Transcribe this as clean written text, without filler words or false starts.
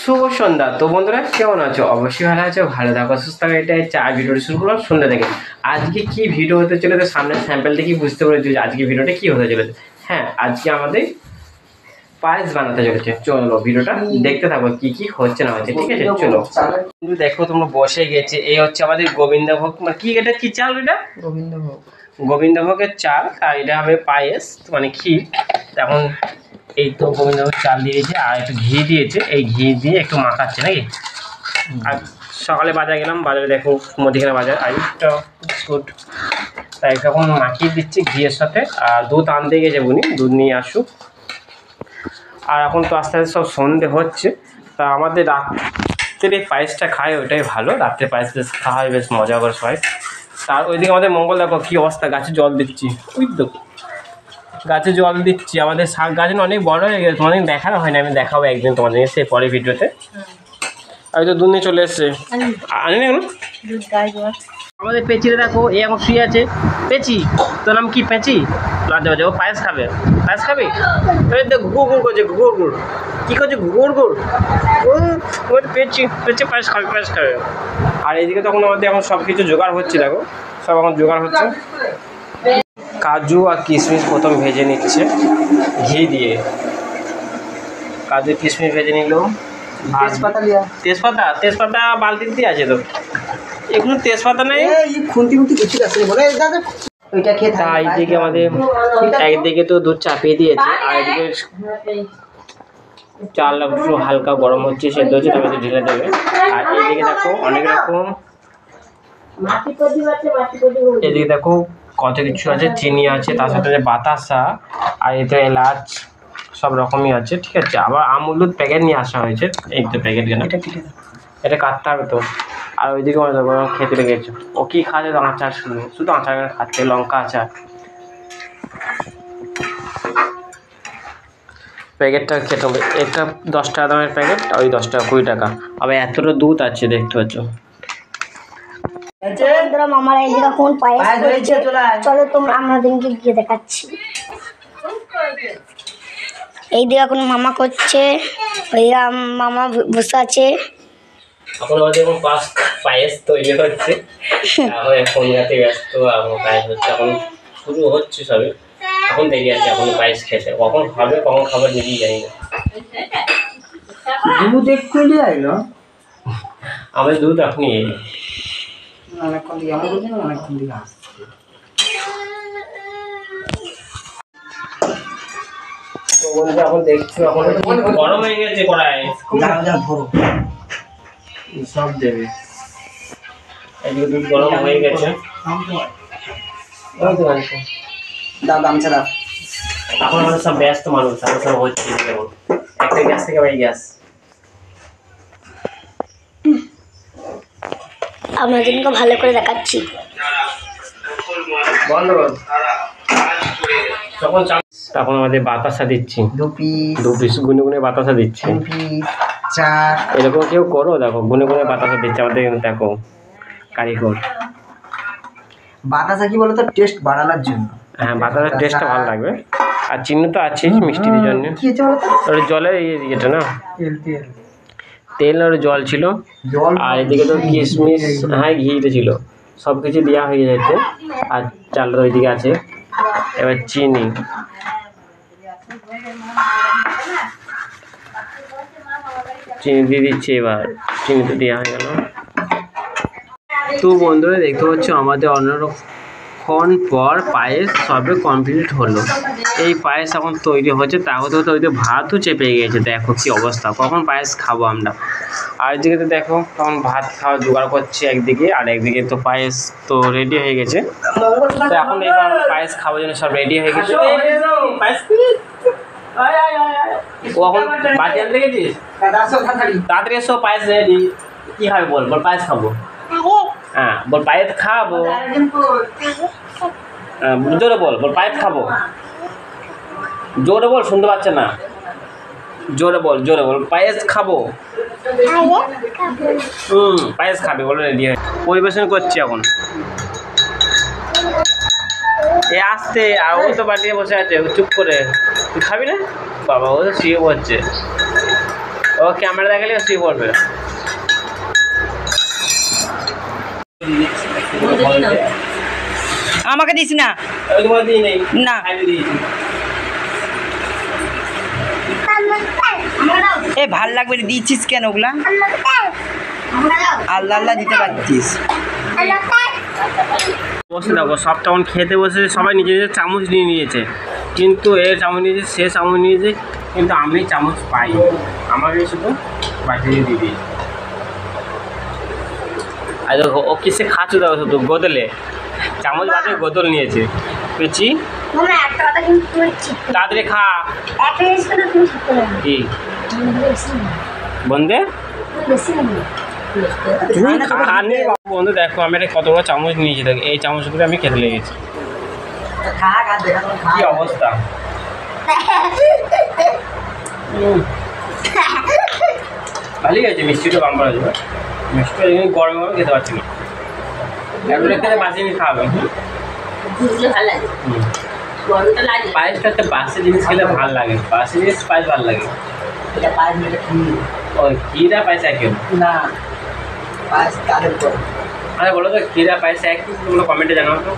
শুভ সন্ধ্যা। তো বন্ধুরা কেমন আছো? অবশ্যই ভালো আছো, ভালো থাকো, সুস্থ থাকো। এটাই চা ভিডিওটি শুরু করলাম সন্ধ্যা থেকে। আজকে কি ভিডিও হতে চলেছে সামনের স্যাম্পল থেকে বুঝতে পেরেছি যে আজকে ভিডিওটা কি হতে চলেছে। হ্যাঁ, আজকে আমাদের পায়েস বানাতে চলেছে। চলো ভিডিওটা দেখতে থাকো কি কি হচ্ছে না হচ্ছে। ঠিক আছে, চলো। দেখো তোমরা বসে গেছে। এই হচ্ছে আমাদের গোবিন্দভোগ, মানে কি এটা কি চাল? এটা গোবিন্দভোগের চাল। আর এটা হবে পায়েস মানে ক্ষীর। এখন এই তো গোবিন্দভোগ চাল দিয়েছে আর একটু ঘি দিয়েছে। এই ঘি দিয়ে একটু মাখাচ্ছে নাকি। আর সকালে বাজারে গেলাম, বাজারে দেখো মুদিখানা বাজার, আর একটা বিস্কুট, তাই এখন মাখিয়ে দিচ্ছি ঘিয়ের সাথে। আর দুধ আনতে গেছে উনি, দুধ নিয়ে আসুক। আর এখন তো আস্তে আস্তে সব সন্ধে হচ্ছে। তা আমাদের রাত্রে পায়েসটা খায়, ওইটাই ভালো। রাত্রে পায়েস বেশ খাওয়া হয়, বেশ মজা করে সবাই। তার ওইদিকে আমাদের মঙ্গল দেখো কী অবস্থা, গাছে জল দিচ্ছি। ওই তো গাছে জল দিচ্ছি। আমাদের শাক গাছ অনেক বড় হয়ে গেছে, তোমাদের দেখানো হয় না, আমি দেখাবো একদিন তোমাদের এসে পরে ভিডিওতে। আর তো দুধ নিয়ে চলে এসছে, আনি না কেন? আমাদের পেঁচিরে দেখো, এ এখন ফ্রি আছে। পেঁচি, তোর নাম কি? পেঁচি লজ্জা বাজে, ও পায়েস খাবে। পায়েস খাবে? ঘুর ঘুর করছে, ঘুর ঘুর কী করছে? ঘুর ঘুর ও পেঁচি পেঁচি পায়েস খাবে, পায়েস খাবে। আর এইদিকে তখন আমাদের এখন সব কিছু জোগাড় হচ্ছে, দেখো সব এখন জোগাড় হচ্ছে। কাজু আর কিশমিশ প্রথম ভেজে নিচ্ছে ঘি দিয়ে। কাজু কিশমিশ ভেজে নিল। তেজপাতা তেজপাতা বালতিতে আছে তো, এগুলো তেজপাতা নেই। এইদিকে আমাদের একদিকে তো দুধ চাপিয়ে দিয়েছে, আর এদিকে চাল একটু হালকা গরম হচ্ছে, সেদ্ধ হচ্ছে, তবে একটু ঢেলে দেবে। আর এইদিকে দেখো অনেক রকম, এদিকে দেখো কত কিছু আছে। চিনি আছে, তার সাথে বাতাসা, আর এতে এলাচ, সব রকমই আছে। ঠিক আছে, আবার আমুল দুধ প্যাকেট নিয়ে আসা হয়েছে। এই তো প্যাকেট, কেন এটা কাটতে হবে তো। আর ওইদিকে খেতে লেগেছে। ও কি খাচ্ছে? তো আচার, শুধু আচার খাচ্ছে, লঙ্কা আচার। প্যাকেটটা খেতে হবে, একটা 10 টাকা দামের প্যাকেট, ওই 10 টাকা 20 টাকা। আবার এতটা দুধ আছে, দেখতে পাচ্ছ। মামারা এই জায়গা কোন পায়েস করেছে, চলো তোমরা আমাদেরকে গিয়ে দেখাচ্ছি। এই দিকে কোন মামা করছে, ওইদিকে মামা বসে আছে। এখন আমাদের এখন পায়েস তৈরি হচ্ছে, ফোন ঘাটে ব্যস্ত। এখন পায়েস হচ্ছে, এখন শুরু হচ্ছে সবে। এখন দেরি আছে এখন পায়েস খেতে। কখন খাবে কখন খাবার নিজেই জানি না। দুধ একটু আইলো, আমি দুধ এখনই অনেকক্ষণ দিকে আমার বলছি, অনেকক্ষণ দিকে আসছে। এখন দেখছো এখন গরম হয়ে গেছে কড়াই, ভরো সব দেবে। এদিকে দুধ গরম হয়ে গেছে। দাও গামছা দাও। এখন আমাদের সব ব্যস্ত মানুষ, তাদের সব হচ্ছে যেমন একটা গ্যাস থেকে আবার গ্যাস। আপনাদেরকে ভালো করে দেখাচ্ছি। বন্ধ কর। তখন আমাদের বাতাসা দিচ্ছি, দু পিস গুনে গুনে বাতাসা দিচ্ছি। এরকম কেউ করো, দেখো গুনে গুনে বাতাসা দিচ্ছে আমাদের। দেখো কারিগর। বাতাসা কি বলতো, টেস্ট বাড়ানোর জন্য। হ্যাঁ, বাতাসার টেস্টটা ভালো লাগবে। আর চিনি তো আছেই মিষ্টির জন্য। ওর জলের ইয়েটা না, তেল আর জল ছিল। আর এদিকে তো কিশমিশ, হ্যাঁ ঘিটা ছিল, সব কিছু দেওয়া হয়ে যাচ্ছে। আর চালটা ওইদিকে আছে। এবার চিনি, চিনি দিয়ে দিচ্ছি। এবার চিনি তো দেওয়া হয়ে গেল। তো বন্ধুরা দেখতে পাচ্ছ আমাদের অনেকক্ষণ পর পায়েস সবে কমপ্লিট হলো। এই পায়েস এখন তৈরি হচ্ছে, তা হতে হতে ওইদিকে ভাতও চেপে গিয়েছে। দেখো কি অবস্থা, কখন পায়েস খাবো আমরা। আর এদিকে তো দেখো তখন ভাত খাওয়া জোগাড় করছে একদিকে, আর একদিকে তো পায়েস তো রেডি হয়ে গেছে। তো এখন এবার পায়েস খাওয়ার জন্য সব রেডি হয়ে গেছে। ও এখন বাটি আনতে গেছিস? তাড়াতাড়ি এসো, পায়েস রেডি। কি খাবে বল? বল পায়েস খাবো। হ্যাঁ বল পায়েস খাবো। জোরে বল, বল পায়েস খাবো। জোরে বল, শুনতে পাচ্ছে না। জোরে বল, জোরে বল, পায়েস খাবো। পায়েস খাবে বলো। রেডি হয়ে পরিবেশন করছি এখন। এ আসতে, আর ও তো বাটিয়ে বসে আছে চুপ করে। তুই খাবি না? বাবা ও তো শুয়ে পড়ছে। ও ও ক্যামেরা দেখালে শুয়ে পড়বে। আমাকে দিস না। না। এ ভাল লাগবে রে, দিচ্ছিস কেন ওগুলা? আল্লাহ আল্লাহ দিতে পারছিস। বসে দেখো সব তখন খেতে বসে সবাই নিজের নিজের চামচ নিয়ে নিয়েছে, কিন্তু এ চামচ নিয়েছে, সে চামচ নিয়েছে, কিন্তু আমি চামচ পাই, আমাকে শুধু বাটি দিয়ে দিবি। আর দেখো ও কিসে খাচ্ছে দেখো, শুধু গোদলে চামচ বাদে গোদল নিয়েছে। পেয়েছি মামা একটা কথা কিন্তু তুমি ঠিক করে তাড়াতাড়ি খা। একটা জিনিস কিন্তু তুমি ঠিক করে না। কি বন্ধে বন্ধু দেখো আমি একটা কত বড় চামচ নিয়েছি, দেখো এই চামচগুলো আমি খেতে লেগেছি, কি অবস্থা। ভালোই আছে, মিষ্টিটা বাম্পার আছে, মিষ্টিটা গরমে গরমে খেতে পারছি না, এগুলো খেতে বাসি জিনিস খাওয়াবে। পায়েসটা একটা বাসি জিনিস খেলে ভালো লাগে, বাসি জিনিস পায়েস ভালো লাগে। ওই ক্ষীরা পায়েস একই না, পাঁচ তারের পর। আরে বলো তো ক্ষীরা পায়েস একই, তোমরা কমেন্টে জানাও তো।